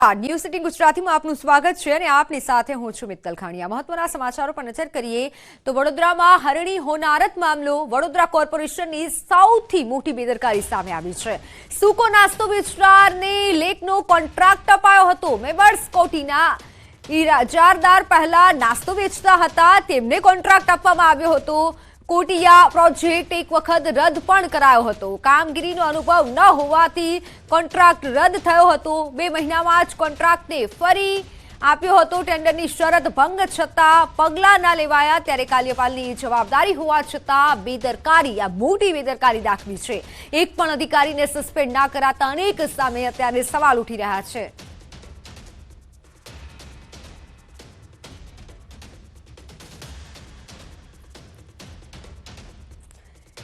News city ગુજરાતીમાં આપનું સ્વાગત છે અને આપની સાથે હું છું મિત્તલ ખાણીયા। મહત્વના સમાચારો પર નજર કરીએ તો વડોદરામાં હરણી હોનારત મામલો વડોદરા કોર્પોરેશનની સૌથી મોટી બેદરકારી સામે આવી છે। સૂકો નાસ્તો વેચનારને લેકનો કોન્ટ્રાક્ટ અપાયો હતો। મેબર્સ કોટીના ઇજારદાર પહેલા નાસ્તો વેચતા હતા, તેમને કોન્ટ્રાક્ટ આપવામાં આવ્યો હતો। કોટિયા પ્રોજેક્ટ એક વખત રદ પણ કરાયો હતો। કામગીરીનો અનુભવ ન હોવાથી કોન્ટ્રાક્ટ રદ થયો હતો। 2 મહિનામાં જ કોન્ટ્રાક્ટને ફરી આપ્યો હતો। ટેન્ડરની શરત ભંગ છતાં પગલાં ન લેવાયા, ત્યારે કાર્યપાલની જવાબદારી હોવા છતાં બેદરકારી, આ મોટી બેદરકારી દાખવી છે। એક પણ અધિકારીને સસ્પેન્ડ ના કરાતા અનેક સામે અત્યારે સવાલ ઉઠી રહ્યા છે।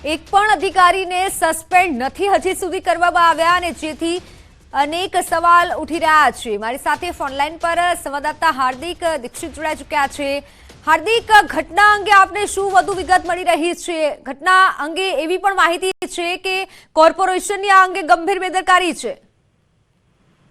એક પણ અધિકારીને સસ્પેન્ડ નથી હજી સુધી કરવામાં આવ્યા અને જેથી અનેક સવાલ ઉઠી રહ્યા છે। મારી સાથે ફોનલાઈન પર સંવાદદાતા હાર્દિક દીક્ષિત જોડાઈ ચૂક્યા છે। હાર્દિક, ઘટના અંગે આપને શું વધુ વિગત મળી રહી છે? ઘટના અંગે એવી પણ માહિતી છે કે કોર્પોરેશનની આ અંગે ગંભીર બેદરકારી છે।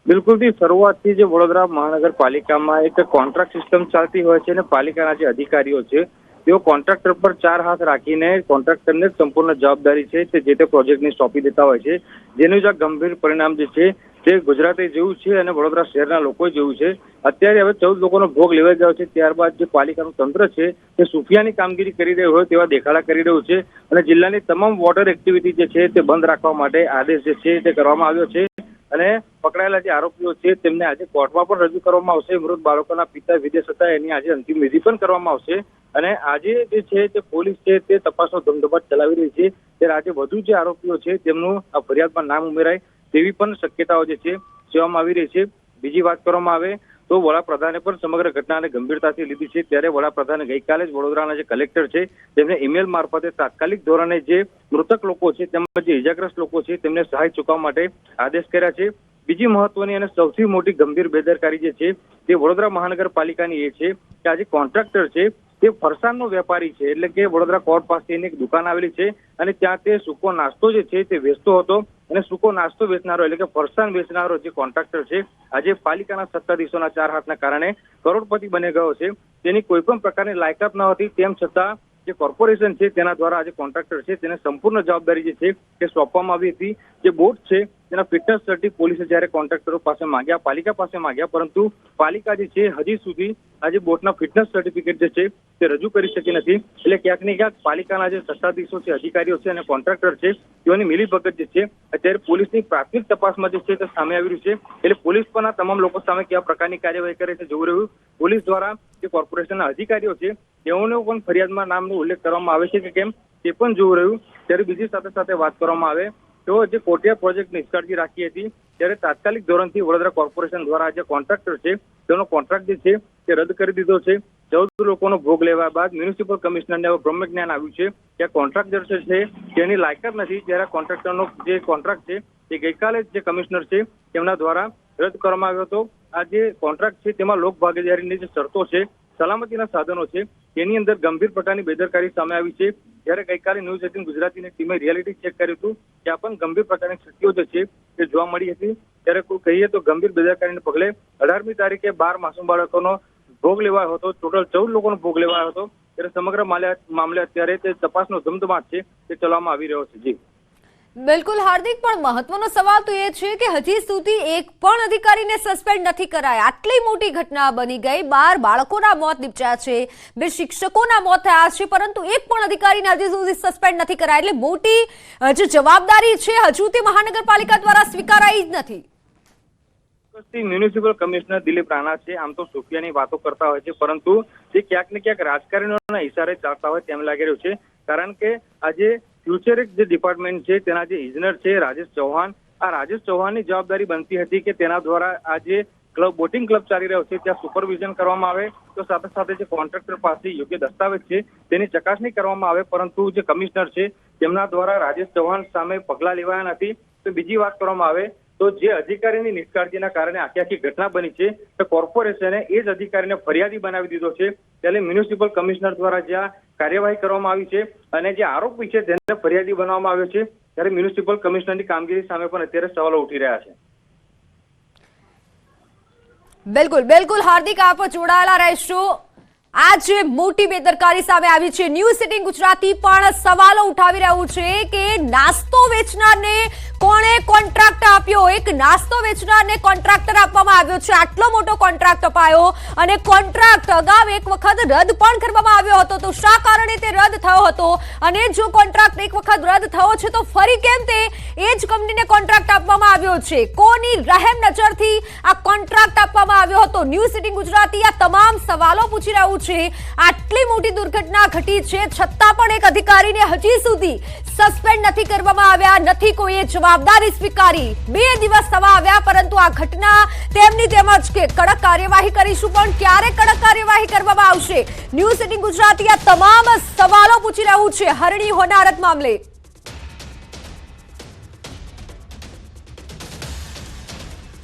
બિલકુલ શરૂઆતથી જે વડોદરા મહાનગરપાલિકામાં એક કોન્ટ્રાક્ટ સિસ્ટમ ચાલતી હોય છે અને પાલિકાના જે અધિકારીઓ છે તેઓ કોન્ટ્રાક્ટર પર 4 હાથ રાખીને કોન્ટ્રાક્ટરને સંપૂર્ણ જવાબદારી છે તે જે તે પ્રોજેક્ટની સોંપી દેતા હોય છે, જેનું જ ગંભીર પરિણામ જે છે તે ગુજરાતે જેવું છે અને વડોદરા શહેરના લોકોએ જેવું છે। અત્યારે હવે 14 લોકોનો ભોગ લેવાઈ ગયો છે, ત્યારબાદ જે પાલિકાનું તંત્ર છે તે સુફિયાની કામગીરી કરી રહ્યું હોય તેવા દેખાડા કરી રહ્યું છે અને જિલ્લાની તમામ વોટર એક્ટિવિટી જે છે તે બંધ રાખવા માટે આદેશ જે છે તે કરવામાં આવ્યો છે અને પકડાયેલા જે આરોપીઓ છે તેમને આજે કોર્ટમાં પણ રજૂ કરવામાં આવશે। મૃત બાળકોના પિતા વિદેશ હતા, એની આજે અંતિમ વિધિ પણ કરવામાં આવશે અને આજે જે છે તે પોલીસ છે તે તપાસનો ધમધમાટ ચલાવી રહી છે। ત્યારે આજે વધુ જે આરોપીઓ છે તેમનું આ ફરિયાદમાં નામ ઉમેરાય તેવી પણ શક્યતાઓ જે છે સેવામાં આવી રહી છે। બીજી વાત કરવામાં આવે તો વડાપ્રધાને પણ સમગ્ર ઘટનાને ગંભીરતાથી લીધી છે। ત્યારે વડાપ્રધાને ગઈકાલે જ વડોદરાના જે કલેક્ટર છે તેમને ઈમેલ મારફતે તાત્કાલિક ધોરણે જે મૃતક લોકો છે તેમજ જે ઇજાગ્રસ્ત લોકો છે તેમને સહાય ચૂકવવા માટે આદેશ કર્યા છે। બીજી મહત્વની અને સૌથી મોટી ગંભીર બેદરકારી જે છે તે વડોદરા મહાનગરપાલિકાની એ છે કે આજે કોન્ટ્રાક્ટર છે તે ફરસાણનો વેપારી છે, એટલે કે વડોદરા કોર્ટ પાસે એની એક દુકાન આવેલી છે અને ત્યાં તે સૂકો નાસ્તો જે છે તે વેચતો હતો અને સૂકો નાસ્તો વેચનારો એટલે કે ફરસાણ વેચનારો જે કોન્ટ્રાક્ટર છે આજે પાલિકાના સત્તાધીશોના 4 હાથના કારણે કરોડપતિ બની ગયો છે। તેની કોઈ પણ પ્રકારની લાયકાત ન હતી, તેમ છતાં જે કોર્પોરેશન છે તેના દ્વારા આજે કોન્ટ્રાક્ટર છે તેને સંપૂર્ણ જવાબદારી જે છે તે સોંપવામાં આવી હતી। જે બોટ છે તેના ફિટનેસ સર્ટિ પોલીસે જ્યારે કોન્ટ્રાક્ટરો પાસે માંગ્યા, પાલિકા પાસે માંગ્યા, પરંતુ પાલિકા જે છે હજી સુધી આજે બોટના ફિટનેસ સર્ટિફિકેટ જે છે તે રજૂ કરી શકી નથી। એટલે ક્યાંક ને ક્યાંક પાલિકાના જે સત્તાધીશો છે, અધિકારીઓ છે અને કોન્ટ્રાક્ટર છે તેઓની મિલીભગત જે છે અત્યારે પોલીસની પ્રાથમિક તપાસમાં જે છે તે સામે આવી રહ્યું છે। એટલે પોલીસ પણ આ તમામ લોકો સામે કેવા પ્રકારની કાર્યવાહી કરે છે જોવું રહ્યું। પોલીસ દ્વારા જે કોર્પોરેશનના અધિકારીઓ છે તેઓનો પણ ફરિયાદમાં નામનો ઉલ્લેખ કરવામાં આવે છે કે કેમ તે પણ જોવું રહ્યું। ત્યારે બીજી સાથે વાત કરવામાં આવે તો જે કોટિયા પ્રોજેક્ટ નિષ્કાળજી રાખી હતી ત્યારે તાત્કાલિક ધોરણથી વડોદરા કોર્પોરેશન દ્વારા જે કોન્ટ્રાક્ટર છે તેનો કોન્ટ્રાક્ટ જે છે તે રદ કરી દીધો છે। 14 લોકોનો ભોગ લેવા બાદ મ્યુનિસિપલ કમિશનરને બ્રહ્મ જ્ઞાન આવ્યું છે કે કોન્ટ્રાક્ટર છે તેની લાયકાત નથી, ત્યારે કોન્ટ્રાક્ટરનો જે કોન્ટ્રાક્ટ છે તે ગઈકાલે જે કમિશનર છે તેમના દ્વારા રદ કરવામાં આવ્યો હતો। આ જે કોન્ટ્રાક્ટ છે તેમાં લોક ભાગીદારીની જે શરતો છે, સલામતીના સાધનો છે તેની અંદર ગંભીર પ્રકારની બેદરકારી સામે આવી છે। જ્યારે ગઈકાલે ન્યૂઝ 18 ગુજરાતીની ટીમે રિયાલિટી ચેક કર્યું હતું ત્યાં પણ ગંભીર પ્રકારની સ્થિતિઓ જે છે તે જોવા મળી હતી। ત્યારે કહીએ તો ગંભીર બેદરકારીને પગલે 18મી તારીખે 12 માસૂમ બાળકોનો ભોગ લેવાયો હતો, ટોટલ 14 લોકોનો ભોગ લેવાયો હતો। ત્યારે સમગ્ર મામલે અત્યારે તે તપાસનો ધમધમાટ છે તે ચલાવવામાં આવી રહ્યો છે। જી બિલકુલ હાર્દિક, પણ મહત્વનો સવાલ તો એ છે કે હજી સુધી એક પણ અધિકારીને સસ્પેન્ડ નથી કરાયા। આટલી મોટી ઘટના બની ગઈ, 12 બાળકોના મોત નીપજ્યા છે, 2 શિક્ષકોના મોત થયા છે, પરંતુ એક પણ અધિકારીને હજી સુધી સસ્પેન્ડ નથી કરાયા। એટલે મોટી જે જવાબદારી છે હજુ તે મહાનગરપાલિકા દ્વારા સ્વીકારાઈ જ નથી। મ્યુનિસિપલ કમિશનર દિલીપ રાણા છે આમ તો સુફિયાની વાતો કરતા હોય છે, પરંતુ તે ક્યાંક ને ક્યાંક રાજકારણીઓના ઇશારે ચાલતા હોય તેમ લાગી રહ્યું છે। કારણ કે આજે ફ્યુચરિક જે ડિપાર્ટમેન્ટ છે તેના જે ઇજનેર છે રાજેશ ચૌહાણ, આ રાજેશ ચૌહાણની જવાબદારી બનતી હતી કે તેના દ્વારા આ જે બોટિંગ ક્લબ ચાલી રહ્યો છે ત્યાં સુપરવિઝન કરવામાં આવે, તો સાથે સાથે જે કોન્ટ્રાક્ટર પાસે યોગ્ય દસ્તાવેજ છે તેની ચકાસણી કરવામાં આવે, પરંતુ જે કમિશનર છે તેમના દ્વારા રાજેશ ચૌહાણ સામે પગલાં લેવાયા નથી। તો બીજી વાત કરવામાં આવે તો જે અધિકારીની નિષ્કાળજીના કારણે આખી ઘટના બની છે તો કોર્પોરેશને એ જ અધિકારીને ફરિયાદી બનાવી દીધો છે। ત્યારે મ્યુનિસિપલ કમિશનર દ્વારા જ્યાં કાર્યવાહી કરવામાં આવી છે અને જે આરોપી છે તેને ફરિયાદી બનાવવામાં આવ્યો છે, ત્યારે મ્યુનિસિપલ કમિશનરની કામગીરી સામે પણ અત્યારે સવાલો ઉઠી રહ્યા છે। બિલકુલ બિલકુલ હાર્દિક, આપ જોડાયેલા રહેશો. आज मोटी बेदरकारी सामे આવી છે. ન્યૂઝ સિટી ગુજરાતી પણ સવાલો ઉઠાવી રહ્યું છે કે નાસ્તો વેચનારને કોણે કોન્ટ્રાક્ટ આપ્યો. એક નાસ્તો વેચનારને કોન્ટ્રાક્ટર આપવામાં આવ્યો છે. આટલો મોટો કોન્ટ્રાક્ટ અપાયો અને કોન્ટ્રાક્ટ અગાઉ એક વખત રદ પણ કરવામાં આવ્યો હતો. તો શા કારણે તે રદ થયો હતો અને જો કોન્ટ્રાક્ટ એક વખત રદ થયો છે તો ફરી કેમ તે એ જ કંપનીને કોન્ટ્રાક્ટ આપવામાં આવ્યો છે? કોની રહેમ નજરથી આ કોન્ટ્રાક્ટ આપવામાં આવ્યો હતો? ન્યૂઝ સિટી ગુજરાતી આ તમામ સવાલો પૂછી રહ્યું છે. આટલી મોટી દુર્ઘટના ઘટી છે છતાં પણ એક અધિકારીને હજી સુધી સસ્પેન્ડ નથી કરવામાં આવ્યા, નથી કોઈએ જવાબદારી સ્વીકારી. 2 દિવસ થવા આવ્યા પરંતુ આ ઘટના તેમની તેમજ કે કડક કાર્યવાહી કરીશું, પણ ક્યારે કડક કાર્યવાહી કરવામાં આવશે? ન્યૂઝ સિટી ગુજરાતી આ તમામ સવાલો પૂછી રહ્યું છે હરણી હોનારત મામલે.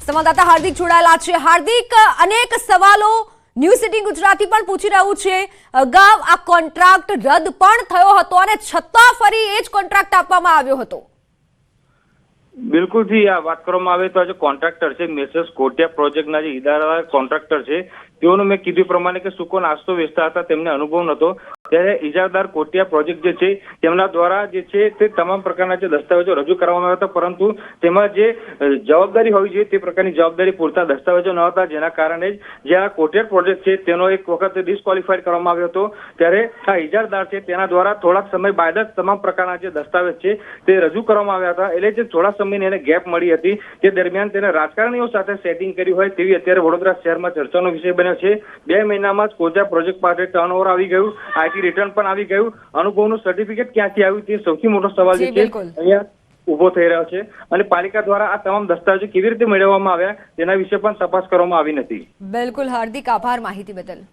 સંવાદદાતા હાર્દિક જોડાયેલા છે. હાર્દિક, અનેક સવાલો ન્યૂઝ સિટી ગુજરાતી પણ પૂછી રહ્યું છે. અગાઉ આ કોન્ટ્રાક્ટ રદ પણ થયો હતો અને છતાં ફરી એ જ કોન્ટ્રાક્ટ આપવામાં આવ્યો હતો. બિલકુલ જી, આ વાત કરવામાં આવે તો આજે કોન્ટ્રાક્ટર છે મેસર્સ કોટિયા પ્રોજેક્ટના જે ઇદારા કોન્ટ્રાક્ટર છે તેઓનું મેં કીધું પ્રમાણે કે સૂકો નાસ્તો વેચતા હતા, તેમને અનુભવ નહોતો. ત્યારે ઇજારદાર કોટિયા પ્રોજેક્ટ જે છે તેમના દ્વારા જે છે તે તમામ પ્રકારના જે દસ્તાવેજો રજૂ કરવામાં આવ્યા હતા, પરંતુ તેમાં જે જવાબદારી હોવી જોઈએ તે પ્રકારની જવાબદારી પૂરતા દસ્તાવેજો ન હતા, જેના કારણે જ જે આ કોટિયા પ્રોજેક્ટ છે તેનો એક વખત ડિસ્ક્વોલિફાઈડ કરવામાં આવ્યો હતો. ત્યારે આ ઇજારદાર છે તેના દ્વારા થોડાક સમય બાદ જ તમામ પ્રકારના જે દસ્તાવેજ છે તે રજૂ કરવામાં આવ્યા હતા. એટલે જે થોડા સમયની એને ગેપ મળી હતી તે દરમિયાન તેને રાજકારણીઓ સાથે સેટિંગ કર્યું હોય તેવી અત્યારે વડોદરા શહેરમાં ચર્ચાનો વિષય બન્યો છે. 2 મહિનામાં જ કોટિયા પ્રોજેક્ટ પાસે ટર્નઓવર આવી ગયું, આઈટી રિટર્ન પણ આવી ગયું. અનુભવનું સર્ટિફિકેટ ક્યાંથી આવ્યું તે સૌથી મોટો સવાલ છે અહીંયા ઉભો થઈ રહ્યો છે. અને પાલિકા દ્વારા આ તમામ દસ્તાવેજો કેવી રીતે મેળવવામાં આવ્યા તેના વિશે પણ તપાસ કરવામાં આવી નથી. બિલકુલ હાર્દિક, આભાર માહિતી બદલ.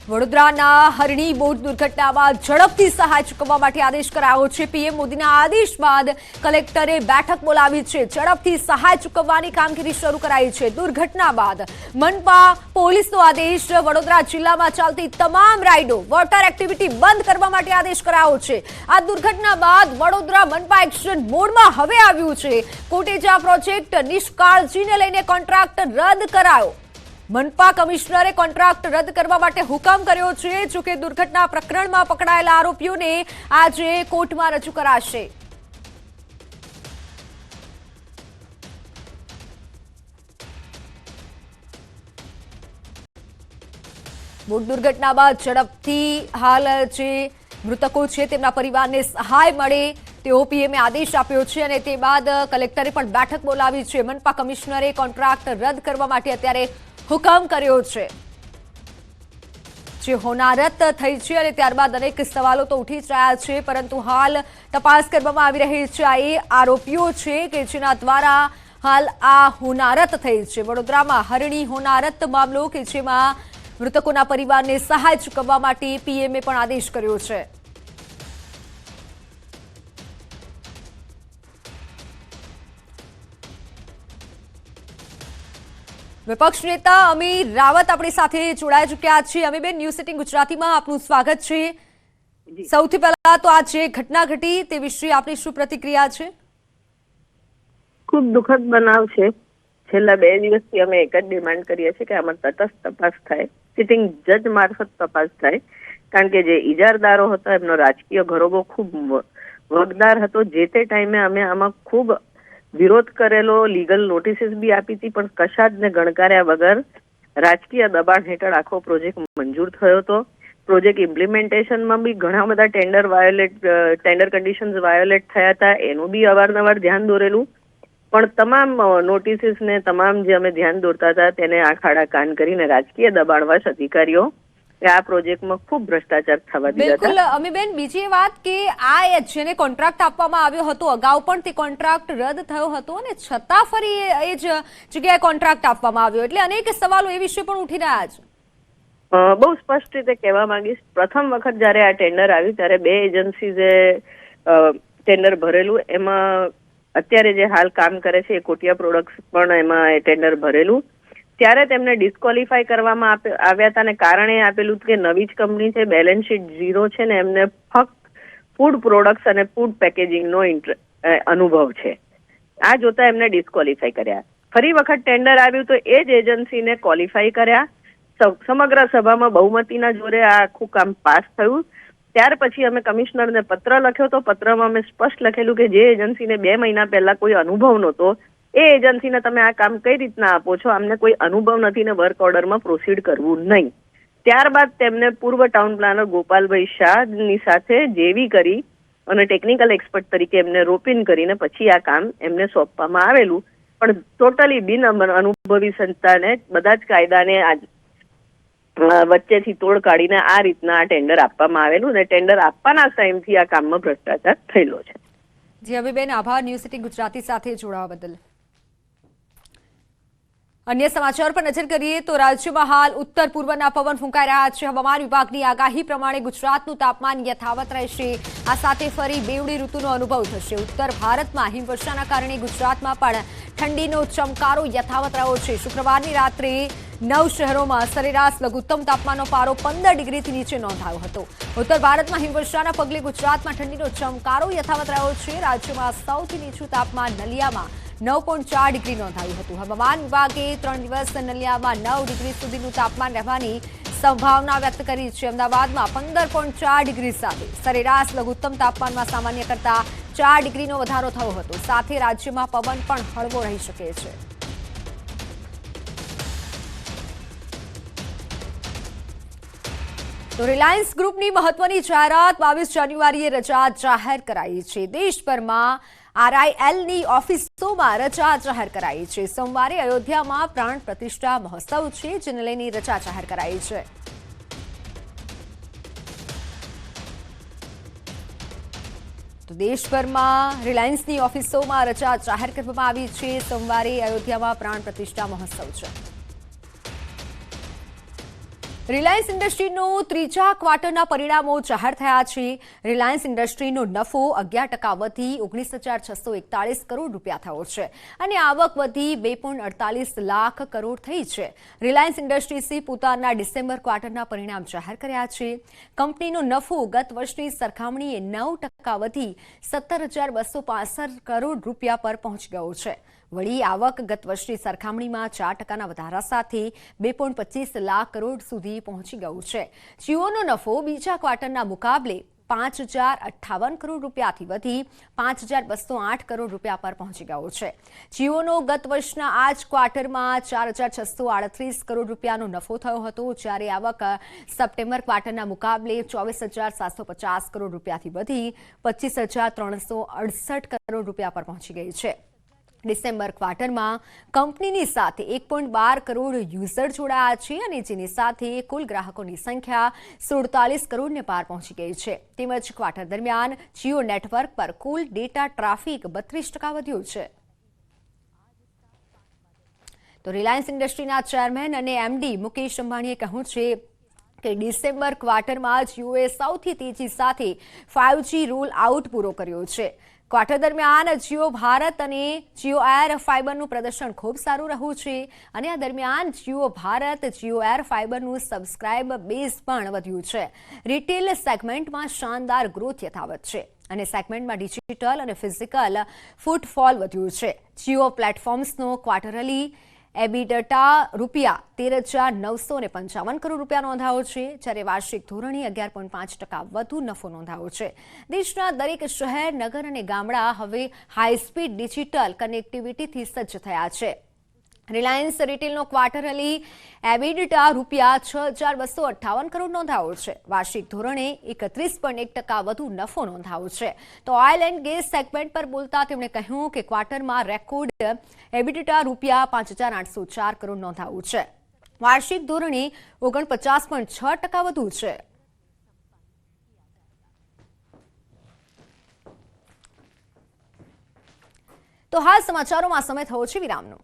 વડોદરાના હરણી બોટ દુર્ઘટનામાં ઝડપથી સહાય ચૂકવવા માટે આદેશ કરાયો છે. પીએમ મોદીના આદેશ બાદ કલેક્ટરે બેઠક બોલાવી છે. ઝડપથી સહાય ચૂકવવાની કામગીરી શરૂ કરાઈ છે. દુર્ઘટના બાદ મનપા પોલીસનો આદેશ. વડોદરા જિલ્લામાં ચાલતી તમામ રાઇડો, વોટર એક્ટિવિટી બંધ કરવા માટે આદેશ કરાયો છે. આ દુર્ઘટના બાદ વડોદરા મનપા એક્શન મોડમાં હવે આવ્યું છે. કોટેજા પ્રોજેક્ટ નિષ્કાળજીને લઈને કોન્ટ્રાક્ટ રદ કરાયો. મનપા કમિશનરે કોન્ટ્રાક્ટ રદ કરવા માટે હુકમ કર્યો છે. જોકે દુર્ઘટના પ્રકરણમાં પકડાયેલા આરોપીઓને આજે કોર્ટમાં રજૂ કરાશે. બોટ દુર્ઘટના બાદ ઝડપથી હાલ જે મૃતકો છે તેમના પરિવારને સહાય મળે તેવો પીએમએ આદેશ આપ્યો છે અને તે બાદ કલેક્ટરે પણ બેઠક બોલાવી છે. મનપા કમિશનરે કોન્ટ્રાક્ટ રદ કરવા માટે અત્યારે હુકમ કર્યો છે. જે હોનારત થઈ છે અને ત્યારબાદ અનેક સવાલો તો ઉઠી જ રહ્યા છે, પરંતુ હાલ તપાસ કરવામાં આવી રહી છે. આ એ આરોપીઓ છે કે જેના દ્વારા હાલ આ હોનારત થઈ છે. વડોદરામાં હરણી હોનારત મામલો કે જેમાં મૃતકોના પરિવારને સહાય ચૂકવવા માટે પીએમએ પણ આદેશ કર્યો છે. વિપક્ષ નેતા અમીર રાવત આપણી સાથે જોડાઈ ચૂક્યા છે. અમીબેન, ન્યૂઝ સિટી ગુજરાતીમાં આપનું સ્વાગત છે. સૌથી પહેલા તો આ જે ઘટના ઘટી તે વિશે આપની શું પ્રતિક્રિયા છે? ખૂબ દુઃખદ બનાવ છે. છેલ્લા 2 દિવસથી અમે એક જ ડિમાન્ડ કરીએ છીએ કે આમાં તટસ્થ તપાસ થાય, સિટિંગ જજ મારફત તપાસ થાય. કારણ કે જે ઇજારદારો હતા એમનો રાજકીય ઘરોબો ખૂબ વગદાર હતો. જે તે ટાઈમે અમે આમાં ખૂબ વિરોધ કરેલો, લીગલ નોટિસીસ બી આપી હતી, પણ કશા જ ને ગણકાર્યા વગર રાજકીય દબાણ હેઠળ આખો પ્રોજેક્ટ મંજૂર થયો હતો. પ્રોજેક્ટ ઇમ્પ્લિમેન્ટેશનમાં બી ઘણા બધા ટેન્ડર કન્ડિશન્સ વાયોલેટ થયા હતા, એનું બી અવારનવાર ધ્યાન દોરેલું. પણ તમામ નોટિસીસ ને તમામ જે અમે ધ્યાન દોરતા હતા તેને આંખ આડા કાન કરીને રાજકીય દબાણવશ અધિકારીઓ આ પ્રોજેક્ટમાં ખૂબ ભ્રષ્ટાચાર થવા દીધા હતા. બિલકુલ અમીબેન, બીજી વાત કે આ જેને કોન્ટ્રાક્ટ આપવામાં આવ્યો હતો અગાઉ પણ તે કોન્ટ્રાક્ટ રદ થયો હતો અને છતાં ફરી એ જ જગ્યાએ કોન્ટ્રાક્ટ આપવામાં આવ્યો, એટલે અનેક સવાલો એ વિશે પણ ઉઠી રહ્યા છે. બહુ સ્પષ્ટ રીતે કહેવા માંગીશ, પ્રથમ વખત જયારે આ ટેન્ડર આવ્યું ત્યારે 2 એજન્સીઝે ટેન્ડર ભરેલું. એમાં અત્યારે જે હાલ કામ કરે છે એ કોટિયા પ્રોડક્ટ્સ પણ એમાં ટેન્ડર ભરેલું. ત્યારે તેમને ડિસ્ક્વોલિફાય કરવામાં આવ્યા હતા અને કારણે આપેલું કે નવી જ કંપની છે, બેલેન્સ શીટ 0 છે ને એમને ફક્ત ફૂડ પ્રોડક્ટ્સ અને ફૂડ પેકેજિંગનો અનુભવ છે. આ જોતા એમને ડિસ્ક્વોલિફાય કર્યા. ફરી વખત ટેન્ડર આવ્યું તો એ જ એજન્સીને ક્વોલિફાય કર્યા. સમગ્ર સભામાં બહુમતીના જોરે આ આખું કામ પાસ થયું. ત્યાર પછી અમે કમિશનરને પત્ર લખ્યો તો પત્રમાં અમે સ્પષ્ટ લખેલું કે જે એજન્સીને 2 મહિના પહેલા કોઈ અનુભવ નહોતો એ એજન્સીને તમે આ કામ કઈ રીતના આપો છો, અમને કોઈ અનુભવ નથી ને વર્ક ઓર્ડરમાં પ્રોસીડ કરવું નહીં. ત્યારબાદ તેમને પૂર્વ ટાઉન પ્લાનર ગોપાલભાઈ શાહની સાથે જેવી કરી અને ટેકનિકલ એક્સપર્ટ તરીકે એમને રોપિન કરીને પછી આ કામ એમને સોંપવામાં આવેલું. પણ ટોટલી બિન અનુભવી સંસ્થાને બધા જ કાયદાને વચ્ચેથી તોડ કાઢીને આ રીતના આ ટેન્ડર આપવામાં આવેલું અને ટેન્ડર આપવાના ટાઈમથી આ કામમાં ભ્રષ્ટાચાર થયેલો છે. જી અભિબેન, આભાર ન્યૂઝ સિટી ગુજરાતી સાથે જોડાવા બદલ. અન્ય સમાચાર પર નજર કરીએ તો રાજ્યમાં હાલ ઉત્તર પૂર્વના પવન ફૂંકાઈ રહ્યા છે. હવામાન વિભાગની આગાહી પ્રમાણે ગુજરાતનું તાપમાન યથાવત રહેશે. આ સાથે ફરી બેવડી ઋતુનો અનુભવ થશે. ઉત્તર ભારતમાં હિમવર્ષાના કારણે ગુજરાતમાં પણ ઠંડીનો ચમકારો યથાવત રહ્યો છે. શુક્રવારની રાત્રે 9 શહેરોમાં સરેરાશ લઘુત્તમ તાપમાનનો પારો 15 ડિગ્રીથી નીચે નોંધાયો હતો. ઉત્તર ભારતમાં હિમવર્ષાના પગલે ગુજરાતમાં ઠંડીનો ચમકારો યથાવત રહ્યો છે. રાજ્યમાં સૌથી નીચું તાપમાન નલિયામાં 9.4 ડિગ્રી નોંધાયું હતું. હવામાન વિભાગે 3 દિવસ નલિયામાં 9 ડિગ્રી સુધીનું તાપમાન રહેવાની સંભાવના વ્યક્ત કરી છે. અમદાવાદમાં 15.4 ડિગ્રી સાથે સરેરાશ લઘુત્તમ તાપમાનમાં સામાન્ય કરતા 4 ડિગ્રીનો વધારો થયો હતો. સાથે રાજ્યમાં પવન પણ હળવો રહી શકે છે. તો રિલાયન્સ ગ્રુપની મહત્વની જાહેરાત 22 જાન્યુઆરીએ રજા જાહેર કરાઈ છે. દેશભરમાં RILની ઓફિસોમાં રજા જાહેર કરાઈ છે. સોમવારે અયોધ્યામાં પ્રાણ પ્રતિષ્ઠા મહોત્સવ છે, જેને લઈને રજા જાહેર કરાઈ છે. તો દેશભરમાં રિલાયન્સની ઓફિસોમાં રજા જાહેર કરવામાં આવી છે. સોમવારે અયોધ્યામાં પ્રાણ પ્રતિષ્ઠા મહોત્સવ છે. રિલાયન્સ ઇન્ડસ્ટ્રીનો ત્રીજા ક્વાર્ટરના પરિણામો જાહેર થયા છે. રિલાયન્સ ઇન્ડસ્ટ્રીનો નફો 11% વધી 19,641 કરોડ રૂપિયા થયો છે અને આવક વધી 2.48 લાખ કરોડ થઈ છે. રિલાયન્સ ઇન્ડસ્ટ્રીઝે પોતાના ડિસેમ્બર ક્વાર્ટરના પરિણામ જાહેર કર્યા છે. કંપનીનો નફો ગત વર્ષની સરખામણીએ 9% વધી 17,265 કરોડ રૂપિયા પર પહોંચી ગયો છે. વળી આવક ગત વર્ષની સરખામણીમાં 4%ના વધારા સાથે 2.25 લાખ કરોડ સુધી પહોંચી ગયું છે. જીઓનો નફો બીજા ક્વાર્ટરના મુકાબલે 5,058 કરોડ રૂપિયાથી વધી 5,208 કરોડ રૂપિયા પર પહોંચી ગયો છે. જીઓનો ગત વર્ષના આ જ ક્વાર્ટરમાં 4,638 કરોડ રૂપિયાનો નફો થયો હતો, જ્યારે આવક સપ્ટેમ્બર ક્વાર્ટરના મુકાબલે 24,750 કરોડ રૂપિયાથી વધી 25,368 કરોડ રૂપિયા પર પહોંચી ગઈ છે. ડિસેમ્બર ક્વાર્ટરમાં કંપનીની સાથે 1.12 કરોડ યુઝર જોડાયા છે અને જેની સાથે કુલ ગ્રાહકોની સંખ્યા 47 કરોડને પાર પહોંચી ગઈ છે. તેમજ ક્વાર્ટર દરમિયાન જીઓ નેટવર્ક પર કુલ ડેટા ટ્રાફિક 32% વધ્યું છે. તો રિલાયન્સ ઇન્ડસ્ટ્રીના ચેરમેન અને MD મુકેશ અંબાણીએ કહ્યું છે કે ડિસેમ્બર ક્વાર્ટરમાં જીઓએ સૌથી તેજી સાથે 5G રોલ આઉટ પૂરો કર્યો છે. ક્વાર્ટર દરમિયાન જીઓ ભારત અને જીઓ એર ફાઇબરનું પ્રદર્શન ખૂબ સારું રહ્યું છે અને આ દરમિયાન જીઓ ભારત જીઓ એર ફાઇબરનું સબસ્ક્રાઇબ બેઝ પણ વધ્યું છે. રિટેલ સેગમેન્ટમાં શાનદાર ગ્રોથ યથાવત છે અને સેગમેન્ટમાં ડિજિટલ અને ફિઝિકલ ફૂટફોલ વધ્યું છે. જીઓ પ્લેટફોર્મ્સનો ક્વાર્ટરલી એબિડટા ₹13,955 કરોડ રૂપિયા નોંધાયો છે, જ્યારે વાર્ષિક ધોરણે 11.5% વધુ નફો નોંધાયો છે. દેશના દરેક શહેર, નગર અને ગામડા હવે હાઈસ્પીડ ડિજિટલ કનેક્ટિવિટીથી સજ્જ થયા છે. રિલાયન્સ રિટેલનો ક્વાર્ટરલી એબિડટા ₹6,258 કરોડ નોંધાયો છે. વાર્ષિક ધોરણે 31.1% વધુ નફો નોંધાયો છે. તો ઓઇલ એન્ડ ગેસ સેગમેન્ટ પર બોલતા તેમણે કહ્યું કે ક્વાર્ટરમાં રેકોર્ડ એબિડટા ₹5,804 કરોડ નોંધાયું છે. વાર્ષિક ધોરણે 49.6% વધુ છે. તો હાલ સમાચારોમાં સમય થયો છે વિરામનો.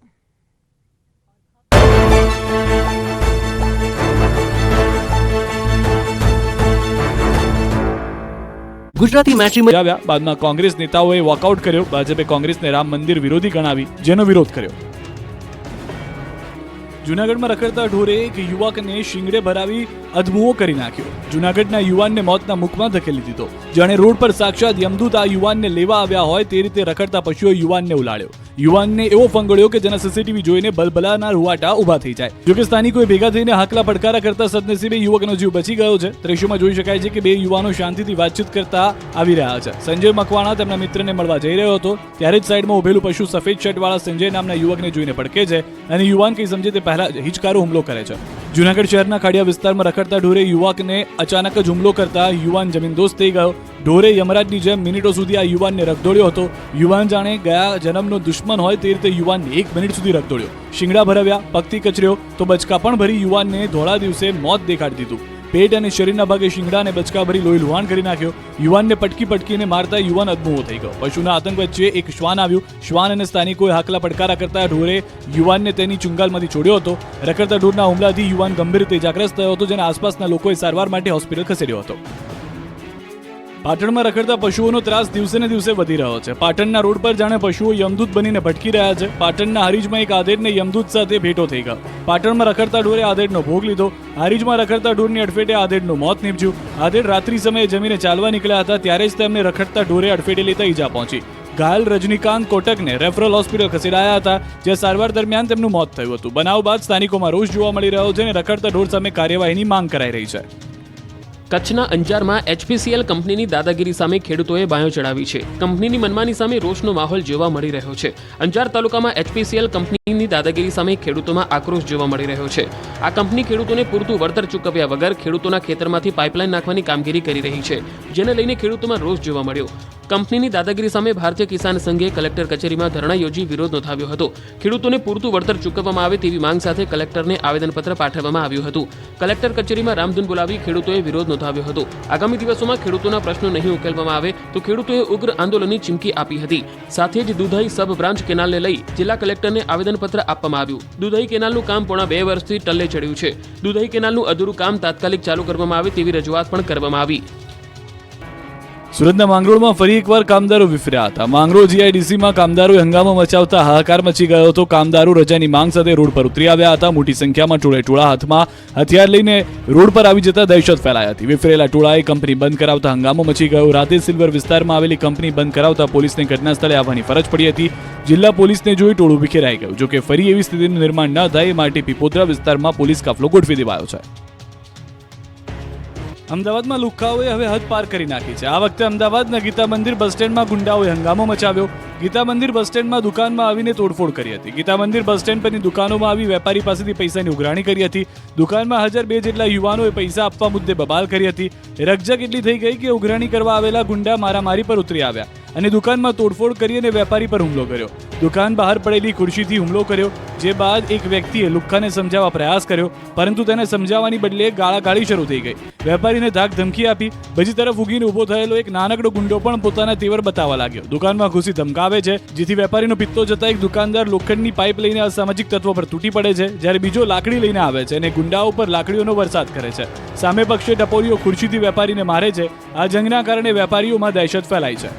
ગુજરાતી મેટ્રિમોની આવ્યા બાદમાં કોંગ્રેસ નેતાઓએ વોકઆઉટ કર્યો. ભાજપે કોંગ્રેસને રામ મંદિર વિરોધી ગણાવી, જેનો વિરોધ કર્યો. જૂનાગઢમાં રખડતા ઢોરે એક યુવકને શિંગડે ભરાવી અધમુઓ કરી નાખ્યો. જૂનાગઢના યુવાનને મોતના મુખમાં ધકેલી દીધો. જાણે રોડ પર સાક્ષાત યમદૂત આ યુવાનને લેવા આવ્યા હોય તે રીતે રખડતા પશુઓએ યુવાનને ઉલાળ્યો. યુવાનને એવો ફંગોળ્યો કે જેના સીસીટીવી જોઈને બલબલાના રૂવાટા ઊભા થઈ જાય. જોકે સ્થાનિકોએ ભેગા થઈને હાકલા પડકારા કરતા સદનસીબે યુવકનો જીવ બચી ગયો છે. દ્રશ્યોમાં જોઈ શકાય છે કે બે યુવાનો શાંતિથી વાતચીત કરતા આવી રહ્યા છે. સંજય મકવાણા તેમના મિત્રને મળવા જઈ રહ્યો હતો ત્યારે જ સાઈડમાં ઉભેલું પશુ સફેદ શર્ટવાળા સંજય નામના યુવકને જોઈને ભડકે છે અને યુવાન કંઈ સમજે તે પહેલા જ હિચકારો હુમલો કરે છે. જૂનાગઢ શહેરના ખાડિયા વિસ્તારમાં રખડતા ઢોરે યુવકને અચાનક જ હુમલો કરતા યુવાન જમીનદોસ્ત થઈ ગયો. ઢોરે યમરાજની જેમ મિનિટો સુધી આ યુવાનને રખડોળ્યો હતો. યુવાન જાણે ગયા જન્મનો દુશ્મન હોય તે રીતે યુવાનને 1 મિનિટ સુધી રખડોળ્યો. શિંગડા ભરાવ્યા, પગથી કચર્યો તો બચકા પણ ભરી યુવાનને ધોળા દિવસે મોત દેખાડી દીધું. પેટ અને શરીરના ભાગે શિંગડા અને બચકા ભરી લોહી લુહાણ કરી નાખ્યો. યુવાનને પટકીને મારતા યુવાન અદમુઓ થઈ ગયો. પશુના આતંક વચ્ચે એક શ્વાન આવ્યું. શ્વાન અને સ્થાનિકોએ હાકલા પડકારા કરતા ઢોરે યુવાનને તેની ચુંગાલમાંથી છોડ્યો હતો. રખડતા ઢોરના હુમલાથી યુવાન ગંભીર રીતે ઇજાગ્રસ્ત થયો હતો, જેને આસપાસના લોકોએ સારવાર માટે હોસ્પિટલ ખસેડ્યો હતો. પાટણમાં રખડતા પશુઓનો ત્રાસ દિવસે ને દિવસે વધી રહ્યો છે. પાટણના રોડ પર જાણે પશુઓ યમદૂત બનીને ભટકી રહ્યા છે. પાટણના હારીજમાં એક આધેડને યમદૂત સાથે ભેટો થઈ ગયો. પાટણમાં રખડતા ઢોરે આધેડનો ભોગ લીધો. હારીજમાં રખડતા ઢોરની અડફેટે આધેડનું મોત નીપજ્યું. આધેડ રાત્રિ સમયે જમીને ચાલવા નીકળ્યા હતા ત્યારે જ તેમને રખડતા ઢોરે અડફેટે લેતા ઈજા પહોંચી. ઘાયલ રજનીકાંત કોટકને રેફરલ હોસ્પિટલ ખસેડાયા હતા, જ્યાં સારવાર દરમિયાન તેમનું મોત થયું હતું. બનાવ બાદ સ્થાનિકોમાં રોષ જોવા મળી રહ્યો છે અને રખડતા ઢોર સામે કાર્યવાહીની માંગ કરાઈ રહી છે. કચ્છના અંજારમાં HPCL કંપનીની દાદાગીરી સામે ખેડૂતોએ બાયો ચડાવી છે. કંપનીની મનમાની સામે રોષનો માહોલ જોવા મળી રહ્યો છે. અંજાર તાલુકામાં HPCL કંપનીની દાદાગીરી સામે ખેડૂતોમાં આક્રોશ જોવા મળી રહ્યો છે. આ કંપની ખેડૂતોને પૂરતું વળતર ચૂકવ્યા વગર ખેડૂતોના ખેતરમાંથી પાઇપલાઇન નાખવાની કામગીરી કરી રહી છે, જેને લઈને ખેડૂતોમાં રોષ જોવા મળ્યો. કંપનીની દાદાગીરી સામે ભારતીય કિસાન સંઘે કલેક્ટર કચેરીમાં ધરણા યોજી વિરોધ નોંધાવ્યો હતો. ખેડૂતોને પૂરતું વળતર ચૂકવવામાં આવે તેવી માંગ સાથે કલેક્ટરને આવેદનપત્ર પાઠવવામાં આવ્યું હતું. કલેક્ટર કચેરીમાં રામધૂન બોલાવી ખેડૂતોએ વિરોધ નોંધાવ્યો હતો. આગામી દિવસોમાં ખેડૂતોના પ્રશ્નો નહીં ઉકેલવામાં આવે તો ખેડૂતોએ ઉગ્ર આંદોલનની ચીમકી આપી હતી. સાથે જ દુધાઈ સબ બ્રાન્ચ કેનાલને લઈ જિલ્લા કલેક્ટરને આવેદનપત્ર આપવામાં આવ્યું. દુધાઈ કેનાલનું કામ પોણા 2 વર્ષથી ટલ્લે ચડ્યું છે. દુધાઈ કેનાલનું અધૂરું કામ તાત્કાલિક ચાલુ કરવામાં આવે તેવી રજૂઆત પણ કરવામાં આવી. સુરતના માંગરોળમાં ફરી એકવાર કામદારો વિફર્યા હતા. માંગરોળ GIDCમાં કામદારોએ હંગામો મચાવતા હાહાકાર મચી ગયો હતો. કામદારો રજાની માંગ સાથે રોડ પર ઉતરી આવ્યા હતા. મોટી સંખ્યામાં ટોળે-ટોળા હાથમાં હથિયાર લઈને રોડ પર આવી જતા દહેશત ફેલાઈ હતી. વિફરેલા ટોળાએ કંપની બંધ કરાવતા હંગામો મચી ગયો. રાતે સિલ્વર વિસ્તારમાં આવેલી કંપની બંધ કરાવતા પોલીસને ઘટના સ્થળે આવવાની ફરજ પડી હતી. જિલ્લા પોલીસને જોઈ ટોળું વિખેરાઈ ગયું. જોકે ફરી એવી સ્થિતિનું નિર્માણ ન થાય એ માટે પીપોદરા વિસ્તારમાં પોલીસ કાફલો ગોઠવી દેવાયો છે. અમદાવાદમાં લુખ્ખાઓએ હવે હદ પાર કરી નાખી છે. આ વખતે અમદાવાદના ગીતા મંદિર બસ સ્ટેન્ડમાં ગુંડાઓએ હંગામો મચાવ્યો. ગીતા મંદિર બસ સ્ટેન્ડમાં દુકાનમાં આવીને તોડફોડ કરી હતી. ગીતા મંદિર બસ સ્ટેન્ડ પરની દુકાનોમાં આવી વેપારી પાસેથી પૈસાની ઉઘરાણી કરી હતી. દુકાનમાં હાજર 2 જેટલા યુવાનોએ પૈસા આપવા મુદ્દે બબાલ કરી હતી. રકઝક એટલી થઈ ગઈ કે ઉઘરાણી કરવા આવેલા ગુંડા મારામારી પર ઉતરી આવ્યા અને દુકાનમાં તોડફોડ કરી અને વેપારી પર હુમલો કર્યો. દુકાન બહાર પડેલી ખુરશીથી હુમલો કર્યો, જે બાદ એક વ્યક્તિએ લુખ્ખાને સમજાવવા પ્રયાસ કર્યો, પરંતુ તેને સમજાવવાની બદલે ગાળાગાળી શરૂ થઈ ગઈ. વેપારીને ધાક ધમકી આપી. બીજી તરફ ઉગીને ઊભો થયેલો એક નાનકડો ગુંડો પણ પોતાના તેવર બતાવવા લાગ્યો. દુકાનમાં ઘૂસી ધમકાવે છે, જેથી વેપારીનો પિત્તો જતા એક દુકાનદાર લોખંડની પાઇપ લઈને અસામાજિક તત્વો પર તૂટી પડે છે, જ્યારે બીજો લાકડી લઈને આવે છે અને ગુંડાઓ પર લાકડીઓનો વરસાદ કરે છે. સામે પક્ષે ટપોરીઓ ખુરશીથી વેપારીને મારે છે. આ જંગના કારણે વેપારીઓમાં દહેશત ફેલાઈ છે.